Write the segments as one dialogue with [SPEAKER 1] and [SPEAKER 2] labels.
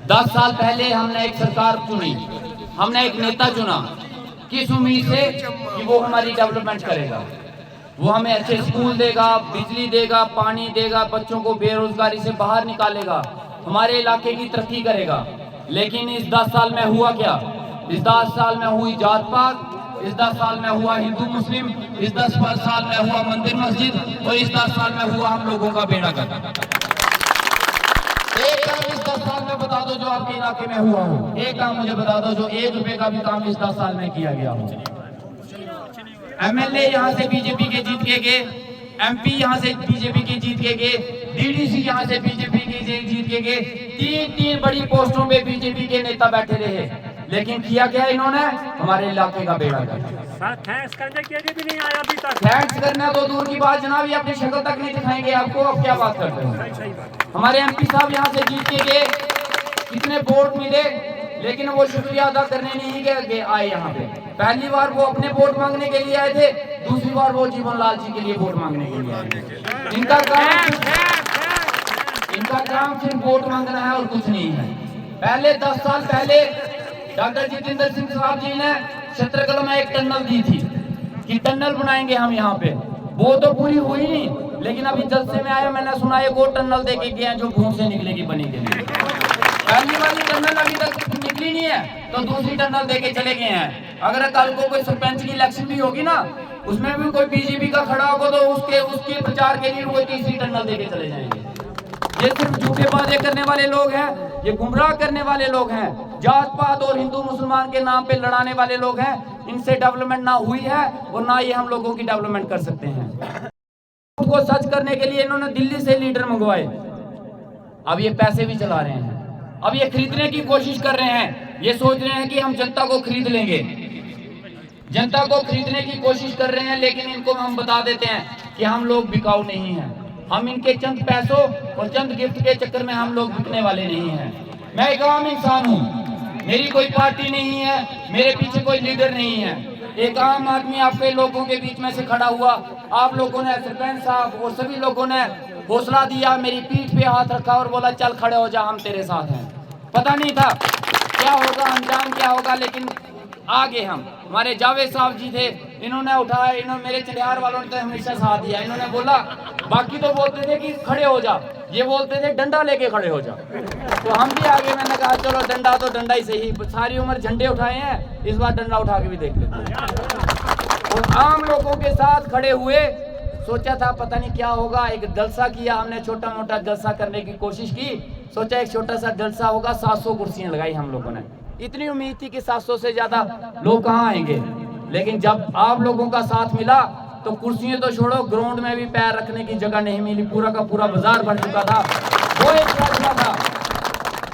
[SPEAKER 1] 10 साल पहले हमने एक सरकार चुनी, हमने एक नेता चुना, किस उम्मीद से कि वो हमारी डेवलपमेंट करेगा, वो हमें अच्छे स्कूल देगा, बिजली देगा, पानी देगा, बच्चों को बेरोजगारी से बाहर निकालेगा, हमारे इलाके की तरक्की करेगा। लेकिन इस 10 साल में हुआ क्या? इस 10 साल में हुई जात पात, इस 10 साल में हुआ हिंदू मुस्लिम, इस 10 साल में हुआ मंदिर मस्जिद, और इस 10 साल में हुआ हम लोगों का बेड़ा गर्क। एक काम इस 10 साल में बता दो जो आपके इलाके में हुआ हो, एक काम मुझे बता दो जो 1 रुपए का भी काम इस 10 साल में किया गया हो। एमएलए यहाँ से बीजेपी के जीत के गए, एमपी यहाँ से बीजेपी के जीत के गए, डीडीसी यहाँ से बीजेपी के जीत के गए, 3 बड़ी पोस्टों में बीजेपी के नेता बैठे रहे, लेकिन किया क्या इन्होंने? हमारे इलाके का बेड़ा गर्क।
[SPEAKER 2] थैंक्स करने के लिए भी नहीं आया अभी तक।
[SPEAKER 1] थैंक्स करना तो दूर की बात जनाब, ये अपनी शक्ल तक नहीं दिखाएंगे आपको। अब क्या बात करते हैं? हमारे एमपी साहब यहाँ से जीत के गए, कितने वोट मिले, लेकिन वो शुक्रिया अदा करने नहीं के आए यहाँ पे। पहली बार वो अपने वोट मांगने के लिए आए थे, दूसरी बार वो जीवन लाल जी के लिए वोट मांगने के लिए आए थे। इनका काम सिर्फ वोट मांगना है और कुछ नहीं है। पहले 10 साल पहले डॉक्टर जितेंद्र सिंह साहब जी ने छत्रकला में एक टनल दी थी कि टनल बनाएंगे हम यहाँ पे, वो तो पूरी हुई नहीं, लेकिन अभी जलसे में आया मैंने सुना एक और टनल देके गए हैं जो भूम से निकलेगी बनी के लिए। पहली वाली टनल अभी तक निकली नहीं है तो दूसरी टनल देके चले गए हैं। अगर कल को कोई सरपंच की इलेक्शन भी होगी ना, उसमें भी कोई बीजेपी का खड़ा होगा तो उसके प्रचार के लिए वो तीसरी टनल देके चले जाएंगे। ये सिर्फ झूठे वादे करने वाले लोग हैं, ये गुमराह करने वाले लोग हैं, जात पात और हिंदू मुसलमान के नाम पे लड़ाने वाले लोग हैं। इनसे डेवलपमेंट ना हुई है और ना ये हम लोगों की डेवलपमेंट कर सकते हैं। को सच करने के लिए इन्होंने दिल्ली से लीडर मंगवाए, अब ये पैसे भी चला रहे हैं, अब ये खरीदने की कोशिश कर रहे हैं, ये सोच रहे हैं कि हम जनता को खरीद लेंगे, जनता को खरीदने की कोशिश कर रहे हैं। लेकिन इनको हम बता देते हैं कि हम लोग बिकाऊ नहीं हैं, हम इनके चंद पैसों और चंद गिफ्ट के चक्कर में हम लोग बिकने वाले नहीं हैं। मैं एक आम इंसान हूँ, मेरी कोई पार्टी नहीं है, मेरे पीछे कोई लीडर नहीं है, एक आम आदमी आपके लोगों के बीच में से खड़ा हुआ। आप लोगों ने, सरपंच साहब और सभी लोगों ने हौसला दिया, मेरी पीठ पे हाथ रखा और बोला चल खड़े हो जा, हम तेरे साथ हैं। पता नहीं था क्या होगा, अंजाम क्या होगा, लेकिन आगे हम, हमारे जावेद साहब जी थे, इन्होंने उठाया, इन्होंने मेरे चंडियार वालों ने तो हमेशा साथ दिया। इन्होंने बोला, बाकी तो बोलते थे कि खड़े हो जा, ये बोलते थे डंडा लेके खड़े हो जा। तो हम भी आगे, मैंने कहा चलो डंडा तो डंडा ही सही, सारी उम्र झंडे उठाए हैं, इस बार डंडा उठा के भी देख लेते हैं। और आम लोगों के साथ खड़े हुए, सोचा था पता नहीं क्या होगा, एक जलसा किया हमने, छोटा मोटा जलसा करने की कोशिश की, सोचा एक छोटा सा जलसा होगा, 700 कुर्सियां लगाई हम लोगों ने। इतनी उम्मीद थी कि 700 से ज्यादा लोग कहाँ आएंगे, लेकिन जब आप लोगों का साथ मिला तो कुर्सियां तो छोड़ो, ग्राउंड में भी पैर रखने की जगह नहीं मिली, पूरा का पूरा बाजार भर चुका था। वो एक फैसला था,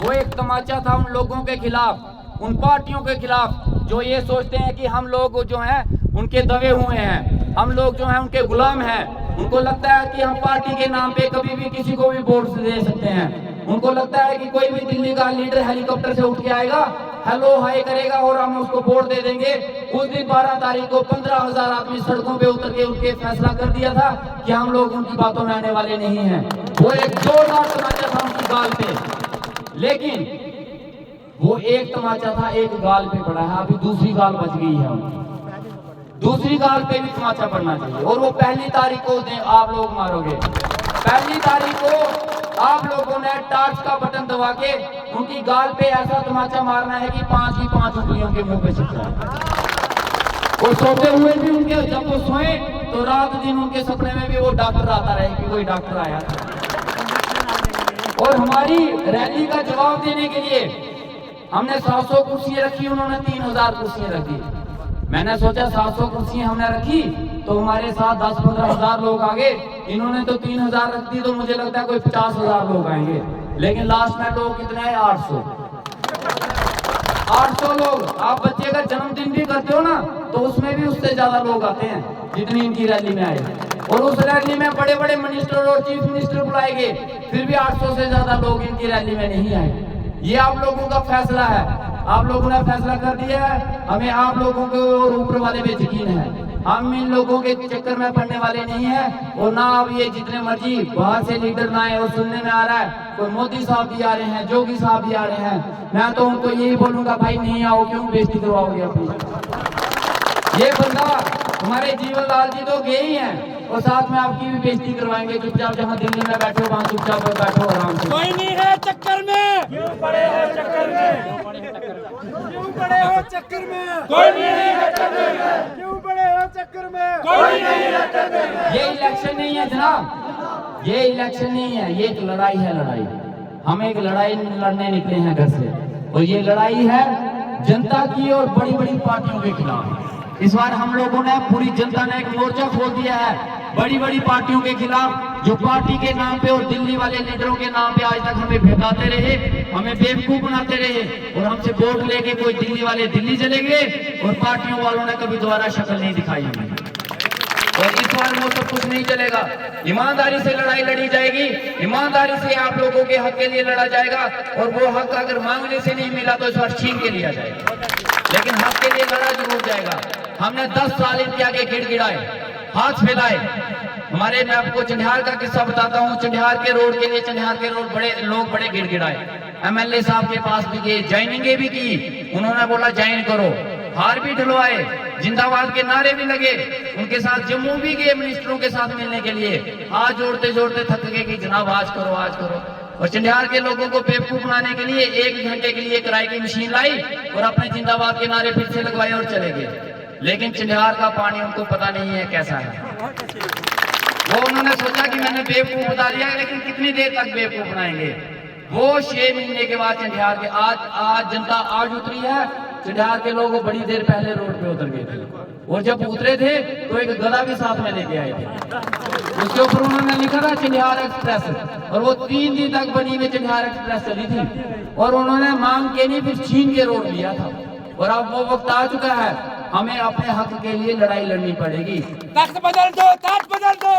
[SPEAKER 1] वो एक तमाचा था उन लोगों के खिलाफ, उन पार्टियों के खिलाफ जो ये सोचते हैं कि हम लोग जो हैं उनके दबे हुए हैं, हम लोग जो हैं उनके गुलाम हैं। उनको लगता है कि हम पार्टी के नाम पे कभी भी किसी को भी वोट दे सकते हैं। उनको लगता है कि कोई भी दिल्ली का लीडर हेलीकॉप्टर से उठ के आएगा, हेलो हाय करेगा और हम उसको वोट दे देंगे। उस दिन 12 तारीख को 15,000 आदमी सड़कों पे उतर के उनके फैसला कर दिया था कि हम लोग उनकी बातों में आने वाले नहीं हैं। वो एक जोरदार तमाचा था उनकी गाल पे, लेकिन वो एक तमाचा था, एक गाल पे पड़ा है, अभी दूसरी गाल बच गई है उनकी, दूसरी गाल पे भी तमाचा पड़ना चाहिए। और वो 1 तारीख को आप लोग मारोगे, 1 तारीख को आप लोगों ने टार्च का बटन दबा के उनकी गाल पे ऐसा तमाचा मारना है कि 5 की 5 उंगलियों के मुंह पे चिपका। और सोते हुए भी उनके, जब वो सोए तो रात दिन उनके सपने में भी वो डॉक्टर आता रहे कि कोई डॉक्टर आया। और हमारी रैली का जवाब देने के लिए हमने 700 कुर्सियां रखी, उन्होंने 3000 कुर्सियां रखी। मैंने सोचा 700 कुर्सियां हमने रखी तो हमारे साथ 10-15 हजार लोग आ गए, इन्होंने तो 3000 रख दी, तो मुझे लगता है कोई 50,000 लोग आएंगे। लेकिन लास्ट में लोग कितने हैं? 800 लोग। आप बच्चे का जन्मदिन भी करते हो ना, तो उसमें भी उससे ज्यादा लोग आते हैं जितनी इनकी रैली में आए। और उस रैली में बड़े बड़े मिनिस्टर और चीफ मिनिस्टर बुलाए गए, फिर भी 800 से ज्यादा लोग इनकी रैली में नहीं आए। ये आप लोगों का फैसला है, आप लोगों ने फैसला कर दिया है। हमें आप लोगों को और ऊपर वाले पे यकीन है, हम इन लोगों के चक्कर में पड़ने वाले नहीं हैं। और ना अब ये जितने मर्जी बाहर से लीडर ना आए, और सुनने में आ रहा है कोई मोदी साहब भी आ रहे हैं, जोगी साहब भी आ रहे हैं, मैं तो उनको यही बोलूंगा भाई नहीं आओ, क्यों बेइज्जती करवाओगे अपनी। ये बंदा हमारे जीवन लाल जी तो गए ही हैं और साथ में आपकी भी बेइज्जती करवाएंगे। चुपचाप जहाँ दिल्ली में बैठो वहाँ चुपचाप बैठो आराम से।
[SPEAKER 2] कोई नहीं है चक्कर में, क्यों पड़े हो चक्कर में, क्यों पड़े हो चक्कर में, कोई नहीं है चक्कर में, क्यों पड़े हो चक्कर में, कोई नहीं है चक्कर में।
[SPEAKER 1] ये इलेक्शन नहीं है जनाब, ये इलेक्शन नहीं है, ये एक लड़ाई है। लड़ाई, हम एक लड़ाई लड़ने निकले हैं घर से, और ये लड़ाई है जनता की और बड़ी बड़ी पार्टियों के खिलाफ। इस बार हम लोगों ने, पूरी जनता ने एक मोर्चा खोल दिया है बड़ी बड़ी पार्टियों के खिलाफ, जो पार्टी के नाम पे और दिल्ली वाले लीडरों के नाम पे आज तक हमें भटकाते रहे, हमें बेवकूफ बनाते रहे, और हमसे वोट लेके कोई दिल्ली वाले दिल्ली चले गए और पार्टियों वालों ने कभी दोबारा शक्ल नहीं दिखाई हमें। और इस बार वो सब कुछ नहीं चलेगा, ईमानदारी से लड़ाई लड़ी जाएगी, ईमानदारी से आप लोगों के हक के लिए लड़ा जाएगा। और वो हक अगर मांगने से नहीं मिला तो इस बार छीन के लिया जाएगा, लेकिन हक के लिए लड़ा जरूर जाएगा। हमने 10 साल इनके आगे गिड़गिड़ाए, हाथ फैलाए। हमारे, मैं आपको चंडियार का किस्सा बताता हूँ। चंडियार के रोड के लिए, चंडियार के रोड बड़े लोग बड़े गिड़गिड़ाए, एमएलए साहब के पास भी गए, ज्वाइनिंगें भी की, उन्होंने बोला ज्वाइन करो, हार भी ढलवाए, जिंदाबाद के नारे भी लगे, उनके साथ जम्मू भी गए मिनिस्टरों के साथ मिलने के लिए, हाथ जोड़ते जोड़ते थक गए कि जनाब आज करो आज करो। और चंडियार के लोगों को बेवकूफ बनाने के लिए 1 घंटे के लिए किराए की मशीन लाई और अपने जिंदाबाद के नारे फिर से लगवाए और चले गए। लेकिन चंडियार का पानी उनको पता नहीं है कैसा है। वो उन्होंने सोचा कि मैंने बेवकूफ बता दिया, लेकिन कितनी देर तक बेवकूफ बनाएंगे। वो 6 महीने के बाद चंडियार के, आज जनता आज उतरी है। चंडियार के लोग बड़ी देर पहले रोड पे उतर गए थे, और जब उतरे थे तो एक गधा भी साथ में लेके आए थे, उसके ऊपर उन्होंने लिखा था चंडियार एक्सप्रेस, और वो 3 दिन तक बनी हुई चंडियार एक्सप्रेस चली थी, और उन्होंने मांग के नहीं फिर छीन के रोड लिया था। और अब वो वक्त आ चुका है, हमें अपने हक के लिए लड़ाई लड़नी पड़ेगी।
[SPEAKER 2] तख्त बदल दो, ताज बदल दो,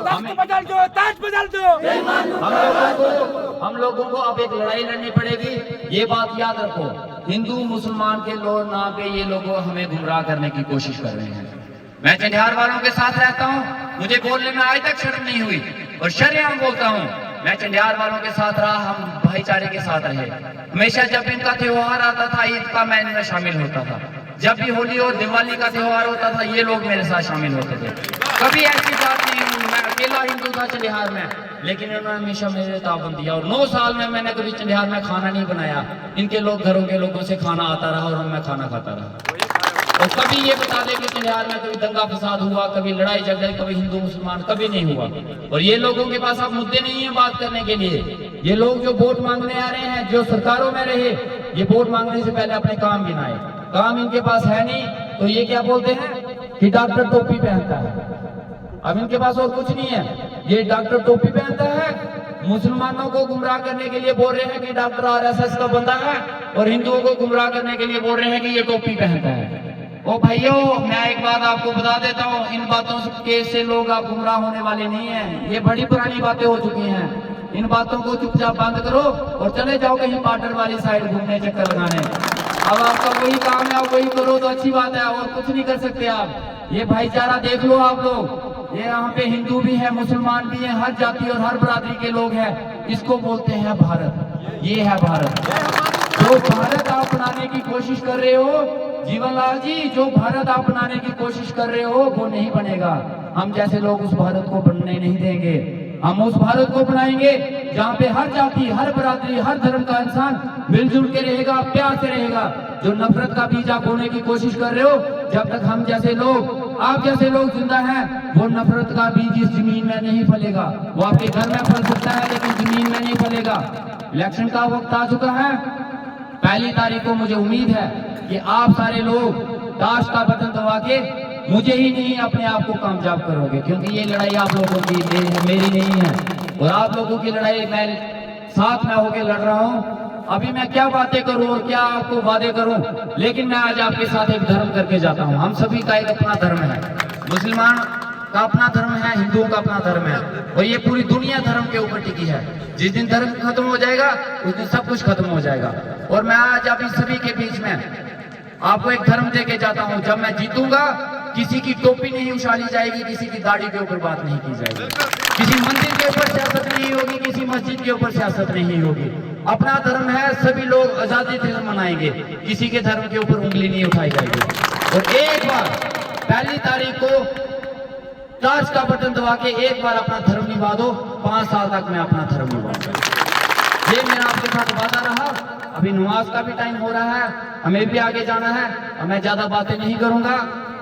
[SPEAKER 2] तख्त बदल दो, ताज बदल दो।
[SPEAKER 1] हम लोगों को अब एक लड़ाई लड़नी पड़ेगी। ये बात याद रखो, हिंदू मुसलमान के लोग नाम पे ये लोग हमें गुमराह करने की कोशिश कर रहे हैं। मैं चंडियार वालों के साथ रहता हूँ, मुझे बोलने में आज तक शर्म नहीं हुई, और शर्म बोलता हूँ। मैं चंडियार वालों के साथ रहा, हम भाईचारे के साथ रहे। हमेशा जब इनका त्योहार आता था, ईद का, मैं इनमें शामिल होता था। जब भी होली और दिवाली का त्योहार होता था ये लोग मेरे साथ शामिल होते थे। कभी ऐसी बात नहीं, मैं अकेला हिंदू था चंडिहार में, लेकिन इन्होंने हमेशा मेरे ताबन दिया। और 9 साल में मैंने कभी चंडिहार में खाना नहीं बनाया, इनके लोग घरों के लोगों से खाना आता रहा और मैं खाना खाता रहा। और कभी ये बता दें कि चंडिहार में कभी दंगा फसाद हुआ, कभी लड़ाई झगड़े, कभी हिंदू मुसलमान, कभी नहीं हुआ। और ये लोगों के पास अब मुद्दे नहीं है बात करने के लिए। ये लोग जो वोट मांगने आ रहे हैं, जो सरकारों में रहे, ये वोट मांगने से पहले अपने काम गिनाए। काम इनके पास है नहीं, तो ये क्या बोलते हैं कि डॉक्टर टोपी पहनता है। अब इनके पास और कुछ नहीं है, ये डॉक्टर टोपी पहनता है, मुसलमानों को गुमराह करने के लिए बोल रहे हैं कि डॉक्टर आरएसएस का बंदा है, और हिंदुओं को गुमराह करने के लिए बोल रहे हैं कि ये टोपी पहनता है। ओ भाइयों, मैं एक बात आपको बता देता हूँ, इन बातों से लोग आप गुमराह होने वाले नहीं हैं। ये बड़ी पुरानी बातें हो चुकी हैं। इन बातों को चुपचाप बंद करो और चले जाओ कहीं बॉर्डर वाली साइड घूमने, चक्कर लगाने। अब आपका वही काम है, आप वही करो तो अच्छी बात है, और कुछ नहीं कर सकते आप। ये भाईचारा देख लो आप लोग, ये यहाँ पे हिंदू भी है, मुसलमान भी है, हर जाति और हर बरादरी के लोग हैं। इसको बोलते हैं भारत। ये है भारत। जो भारत आप बनाने की कोशिश कर रहे हो जीवनलाल जी, जो भारत आप बनाने की कोशिश कर रहे हो वो नहीं बनेगा। हम जैसे लोग उस भारत को बनने नहीं देंगे। हम उस भारत को बनाएंगे जहाँ पे हर जाति, हर बरादरी, हर धर्म का इंसान मिलजुल के रहेगा, प्यार से रहेगा। जो नफरत का बीज आप बोने की कोशिश कर रहे हो, जब तक हम जैसे लोग, आप जैसे लोग जिंदा हैं, वो नफरत का बीज इस जमीन में नहीं फलेगा। वो आपके घर में फल सकता है लेकिन जमीन में नहीं फलेगा। इलेक्शन का वक्त आ चुका है। 1 तारीख को मुझे उम्मीद है कि आप सारे लोग दाश का बटन दबा के मुझे ही नहीं अपने आप को कामयाब करोगे, क्योंकि ये लड़ाई आप लोगों की मेरी नहीं है। और आप लोगों की लड़ाई मैं साथ में होकर लड़ रहा हूँ। अभी मैं क्या बातें करूं और क्या आपको वादे करूं, लेकिन मैं आज आपके साथ एक धर्म करके जाता हूं। हम सभी का एक अपना धर्म है, मुसलमान का अपना धर्म है, हिंदुओं का अपना धर्म है, और ये पूरी दुनिया धर्म के ऊपर टिकी है। जिस दिन धर्म खत्म हो जाएगा उस दिन सब कुछ खत्म हो जाएगा। और मैं आज आप सभी के बीच में आपको एक धर्म दे के जाता हूं। जब मैं जीतूंगा किसी की टोपी नहीं उछाली जाएगी, किसी की दाढ़ी के ऊपर बात नहीं की जाएगी, किसी मंदिर के ऊपर सियासत नहीं होगी, किसी मस्जिद के ऊपर सियासत नहीं होगी। अपना धर्म है, सभी लोग आजादी से मनाएंगे, किसी के धर्म के ऊपर उंगली नहीं उठाई जाएगी। और एक बार 1 तारीख को ताज का बटन दबा के एक बार अपना धर्म निभा दो। 5 साल तक मैं अपना धर्म निभाऊंगा। ये मेरा आपके साथ वादा रहा। अभी नमाज का भी टाइम हो रहा है, हमें भी आगे जाना है, और मैं ज्यादा बातें नहीं करूंगा।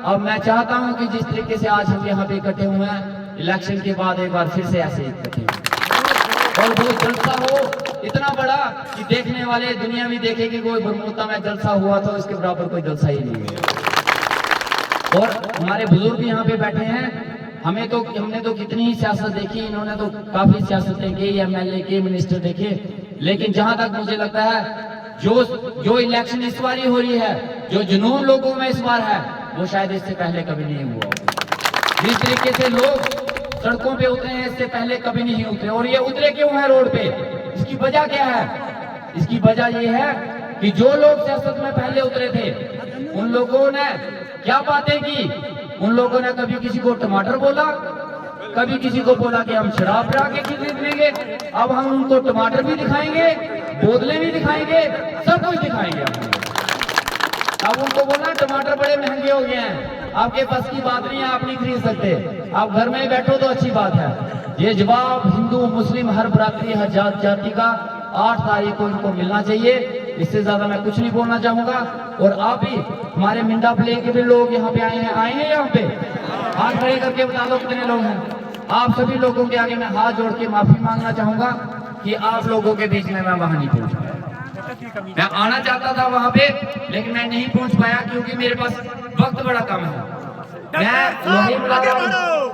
[SPEAKER 1] अब मैं चाहता हूं कि जिस तरीके से आज हम यहाँ पे इकट्ठे हुए हैं, इलेक्शन के बाद एक बार फिर से ऐसे इकट्ठे हों और वो जलसा हो इतना बड़ा कि देखने वाले दुनिया भी देखेगी कोई बरमूदा में जलसा हुआ तो इसके बराबर कोई जलसा ही नहीं है। और हमारे बुजुर्ग भी यहाँ पे बैठे हैं। हमने तो कितनी ही सियासत देखी, इन्होंने तो काफी सियासतें की, एमएलए के, मिनिस्टर देखे, लेकिन जहां तक मुझे लगता है जो इलेक्शन इस बार ही हो रही है, जो जुनून लोगों में इस बार है, वो शायद इससे पहले कभी नहीं हुआ। जिस तरीके से लोग सड़कों पे उतरे हैं, इससे पहले कभी नहीं उतरे। और ये उतरे क्यों है रोड पे? इसकी वजह क्या है? इसकी वजह ये है कि जो लोग सियासत में पहले उतरे थे, उन लोगों ने क्या बातें की? उन लोगों ने कभी किसी को टमाटर बोला, कभी किसी को बोला कि हम शराब पिला के खरीद लेंगे। अब हम उनको टमाटर भी दिखाएंगे, बोतलें भी दिखाएंगे, सब कुछ दिखाएंगे। अब उनको बोला टमाटर बड़े महंगे हो गए हैं, आपके पास की बात नहीं है, आप नहीं खरीद सकते, आप घर में बैठो तो अच्छी बात है। ये जवाब हिंदू, मुस्लिम, हर बरादरी, हर जाति का 8 तारीख को इनको मिलना चाहिए। इससे ज्यादा मैं कुछ नहीं बोलना चाहूंगा। और आप भी, हमारे मिंडा प्ले के भी लोग यहाँ पे आए हैं यहाँ पे, हाथ खड़े करके बता दो कितने लोग हैं। आप सभी लोगों के आगे मैं हाथ जोड़ के माफी मांगना चाहूंगा कि आप लोगों के बीच में मैं वहां नहीं पहुंच पाया। मैं आना चाहता था वहां पे, लेकिन मैं नहीं पहुंच पाया क्योंकि मेरे पास वक्त बड़ा कम है।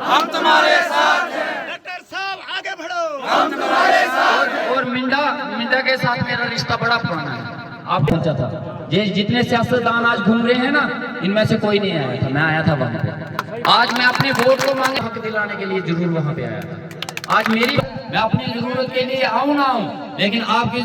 [SPEAKER 2] हम तुम्हारे साथ हैं। डॉक्टर साहब आगे बढ़ो, हम तुम्हारे साथ हैं।
[SPEAKER 1] और मिंडा के साथ मेरा रिश्ता बड़ा पुराना है। आप पहुंचा था, ये जितने सियासतदान आज घूम रहे हैं ना, इनमें से कोई नहीं आया था, मैं आया था वहां पे। आज मैं अपने वोट को मांगे हक दिलाने के लिए जरूर वहां पे आया था। आज मैं अपनी जरूरत के लिए आऊं ना आऊं, लेकिन आपकी